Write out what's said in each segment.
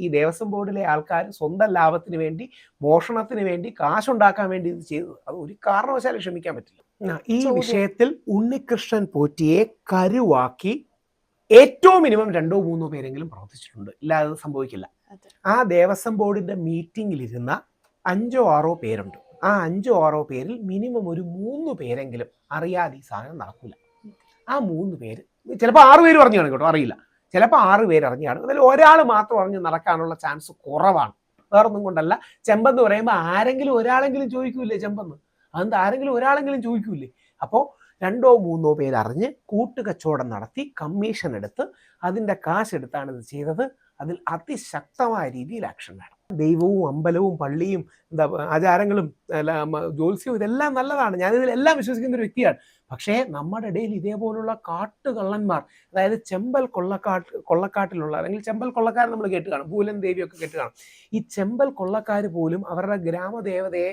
ഈ ദേവസ്വം ബോർഡിലെ ആൾക്കാർ സ്വന്തം ലാഭത്തിന് വേണ്ടി, മോഷണത്തിന് വേണ്ടി, കാശുണ്ടാക്കാൻ വേണ്ടി ഇത് ചെയ്തത്. അത് ഒരു കാരണവശാലും ക്ഷമിക്കാൻ പറ്റില്ല. ഈ വിഷയത്തിൽ ഉണ്ണികൃഷ്ണൻ പോറ്റിയെ കരുവാക്കി ഏറ്റവും മിനിമം 2-3 പേരെങ്കിലും പ്രവർത്തിച്ചിട്ടുണ്ട്. ഇല്ലാതെ സംഭവിക്കില്ല. ആ ദേവസ്വം ബോർഡിന്റെ മീറ്റിംഗിലിരുന്ന 5-6 പേരുണ്ട്. ആ 5-6 പേരിൽ മിനിമം ഒരു 3 പേരെങ്കിലും അറിയാതെ ഈ സാധനം നടക്കില്ല. ആ 3 പേര്, ചിലപ്പോൾ 6 പേര് അറിഞ്ഞു കാണും കേട്ടോ, അറിയില്ല. ചിലപ്പോൾ 6 പേര് അറിഞ്ഞു കാണും. അതിൽ ഒരാൾ മാത്രം അറിഞ്ഞ് നടക്കാനുള്ള ചാൻസ് കുറവാണ്. വേറൊന്നും കൊണ്ടല്ല, ചെമ്പെന്ന് പറയുമ്പോൾ ആരെങ്കിലും ഒരാളെങ്കിലും ചോദിക്കൂലേ ചെമ്പെന്ന്? അതെന്താ ആരെങ്കിലും ഒരാളെങ്കിലും ചോദിക്കൂലേ? അപ്പോൾ 2-3 പേര് അറിഞ്ഞ് കൂട്ടുകച്ചവടം നടത്തി കമ്മീഷൻ എടുത്ത് അതിൻ്റെ കാശെടുത്താണ് ഇത് ചെയ്തത്. അതിൽ അതിശക്തമായ രീതിയിൽ ആക്ഷൻ വേണം. ദൈവവും അമ്പലവും പള്ളിയും ആചാരങ്ങളും ജ്യോത്സ്യവും ഇതെല്ലാം നല്ലതാണ്. ഞാനിതിലെല്ലാം വിശ്വസിക്കുന്ന ഒരു വ്യക്തിയാണ്. പക്ഷേ നമ്മുടെ ഇടയിൽ ഇതേപോലുള്ള കാട്ടുകള്ളന്മാർ, അതായത് ചെമ്പൽ കൊള്ളക്കാട്ടിലുള്ള, അല്ലെങ്കിൽ ചെമ്പൽ കൊള്ളക്കാർ നമ്മൾ കേട്ട് കാണും, പൂലൻ ദേവിയൊക്കെ കേട്ട് കാണും. ഈ ചെമ്പൽ കൊള്ളക്കാർ പോലും അവരുടെ ഗ്രാമദേവതയെ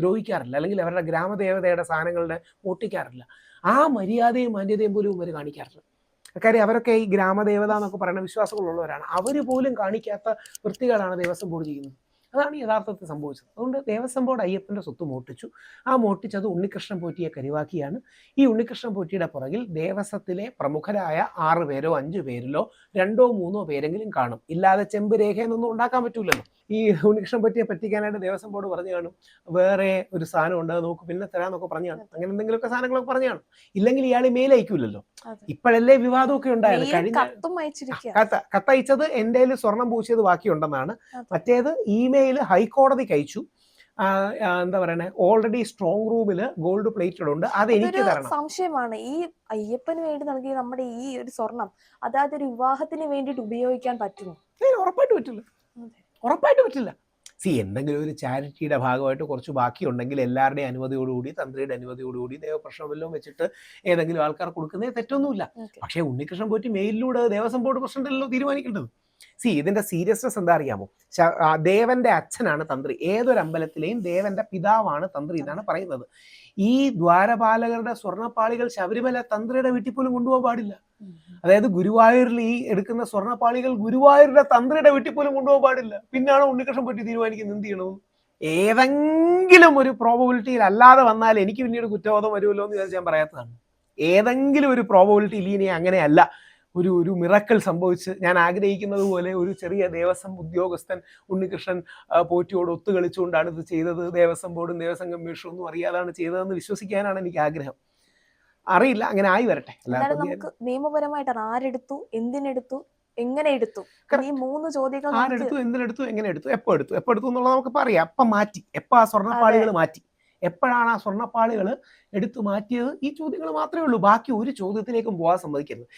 ദ്രോഹിക്കാറില്ല, അല്ലെങ്കിൽ അവരുടെ ഗ്രാമദേവതയുടെ സാധനങ്ങളുടെ മോട്ടിക്കാറില്ല. ആ മര്യാദയും മാന്യതയും പോലും ഇവർ കാണിക്കാറില്ല. കാര്യം അവരൊക്കെ ഈ ഗ്രാമദേവത എന്നൊക്കെ പറയുന്ന വിശ്വാസങ്ങളുള്ളവരാണ്. അവർ പോലും കാണിക്കാത്ത വൃത്തികളാണ് ദേവസ്വം ബോർഡ് ചെയ്യുന്നത്. അതാണ് യഥാർത്ഥത്തിൽ സംഭവിച്ചത്. അതുകൊണ്ട് ദേവസ്വം ബോർഡ് അയ്യപ്പൻ്റെ സ്വത്ത് മോട്ടിച്ചു. ആ മോട്ടിച്ചത് ഉണ്ണികൃഷ്ണൻ പോറ്റിയെ കരുവാക്കിയാണ്. ഈ ഉണ്ണികൃഷ്ണൻ പോറ്റിയുടെ പുറകിൽ ദേവസ്വത്തിലെ പ്രമുഖരായ 6 പേരോ 5 പേരിലോ 2-3 പേരെങ്കിലും കാണും. ഇല്ലാതെ ചെമ്പ് രേഖയെന്നൊന്നും ഉണ്ടാക്കാൻ പറ്റൂലല്ലോ. ഈ ഉണ്ണികൃഷ്ണൻ പോറ്റിയെ പറ്റിക്കാനായിട്ട് ദേവസ്വം ബോർഡ് പറഞ്ഞു കാണും, വേറെ ഒരു സാധനം ഉണ്ട്, നമുക്ക് പിന്നെ തരാമെന്നൊക്കെ പറഞ്ഞു കാണും. അങ്ങനെ എന്തെങ്കിലുമൊക്കെ സാധനങ്ങളൊക്കെ പറഞ്ഞു കാണും. ഇല്ലെങ്കിൽ ഇയാൾ മെയിൽ അയക്കൂലല്ലോ. ഇപ്പോഴല്ലേ വിവാദമൊക്കെ ഉണ്ടായത്. കത്തയച്ചത് എൻ്റെ സ്വർണം പൂശിയത് ബാക്കിയുണ്ടെന്നാണ്. മറ്റേത് ഇമെയിൽ ഹൈക്കോടതിക്ക് അയച്ചു. എന്താ പറയണേ, ഓൾറെഡി സ്ട്രോങ് റൂമിൽ ഗോൾഡ് പ്ലേറ്റഡ് ഉണ്ട്, അത് എനിക്ക് തരണം. സംശയമാണ്, ഈ അയ്യപ്പന് വേണ്ടി നൽകിയ നമ്മുടെ ഈ ഒരു സ്വർണം അതായത് ഒരു വിവാഹത്തിന് വേണ്ടിയിട്ട് ഉപയോഗിക്കാൻ പറ്റുമോ? ഉറപ്പായിട്ട് പറ്റില്ല, ഉറപ്പായിട്ട് പറ്റില്ല. എന്തെങ്കിലും ഒരു ചാരിറ്റിയുടെ ഭാഗമായിട്ട് കുറച്ച് ബാക്കിയുണ്ടെങ്കിൽ എല്ലാവരുടെയും അനുമതിയോടുകൂടി, തന്ത്രിയുടെ അനുമതിയോടുകൂടി, ദേവപ്രശ്നം വല്ലതും വെച്ചിട്ട് ഏതെങ്കിലും ആൾക്കാർ കൊടുക്കുന്നതിന് തെറ്റൊന്നുമില്ല. പക്ഷേ ഉണ്ണികൃഷ്ണൻ പോറ്റി മെയിലിലൂടെ ദേവസ്വം ബോർഡ് പ്രസിഡന്റല്ലോ തീരുമാനിക്കേണ്ടത്. ഇതിന്റെ സീരിയസ്നെസ് എന്താ അറിയാമോ? ദേവന്റെ അച്ഛനാണ് തന്ത്രി. ഏതൊരു അമ്പലത്തിലെയും ദേവന്റെ പിതാവാണ് തന്ത്രി എന്നാണ് പറയുന്നത്. ഈ ദ്വാരപാലകരുടെ സ്വർണ്ണപ്പാളികൾ ശബരിമല തന്ത്രിയുടെ വീട്ടിൽ പോലും കൊണ്ടുപോകാൻ പാടില്ല. അതായത് ഗുരുവായൂരിൽ ഈ എടുക്കുന്ന സ്വർണ്ണപ്പാളികൾ ഗുരുവായൂരിന്റെ തന്ത്രിയുടെ വീട്ടിൽ പോലും കൊണ്ടുപോകാൻ പാടില്ല. പിന്നാണ് ഉണ്ണികൃഷ്ണൻ പോറ്റി തീരുമാനിക്കുന്നത് എന്ത് ചെയ്യണമെന്ന്. ഏതെങ്കിലും ഒരു പ്രോബബിലിറ്റിയിൽ അല്ലാതെ വന്നാൽ എനിക്ക് പിന്നീട് കുറ്റബോധം വരുമല്ലോ എന്ന് വിചാരിച്ച് ഞാൻ പറയാത്തതാണ്. ഏതെങ്കിലും ഒരു പ്രോബബിലിറ്റിയിൽ ഇനി അങ്ങനെയല്ല, ഒരു മിറക്കിൾ സംഭവിച്ച് ഞാൻ ആഗ്രഹിക്കുന്നത് പോലെ ഒരു ചെറിയ ദേവസ്വം ഉദ്യോഗസ്ഥൻ ഉണ്ണികൃഷ്ണൻ പോറ്റിയോട് ഒത്തുകളിച്ചുകൊണ്ടാണ് ഇത് ചെയ്തത്, ദേവസ്വം ബോർഡും ദേവസ്വം കമ്മീഷനും ഒന്നും അറിയാതാണ് ചെയ്തതെന്ന് വിശ്വസിക്കാനാണ് എനിക്ക് ആഗ്രഹം. അറിയില്ല, അങ്ങനെ ആയി വരട്ടെ. നമുക്ക് നിയമപരമായിട്ട് ആരെടുത്തു, എന്തിനെടുത്തു, എങ്ങനെ എടുത്തു, ഈ 3 ചോദ്യങ്ങൾ. ആരെടുത്തു, എന്തിനെടുത്തു, എങ്ങനെ എടുത്തു, എപ്പോ എടുത്തു എന്നുള്ളത് നമുക്ക് പറയാം. എപ്പം മാറ്റി, എപ്പോൾ ആ സ്വർണ്ണപ്പാളികൾ മാറ്റി, എപ്പോഴാണ് ആ സ്വർണ്ണപ്പാളികൾ എടുത്തു മാറ്റിയത്, ഈ ചോദ്യങ്ങൾ മാത്രമേ ഉള്ളൂ. ബാക്കി ഒരു ചോദ്യത്തിലേക്കും പോകാൻ സമ്മതിക്കരുത്.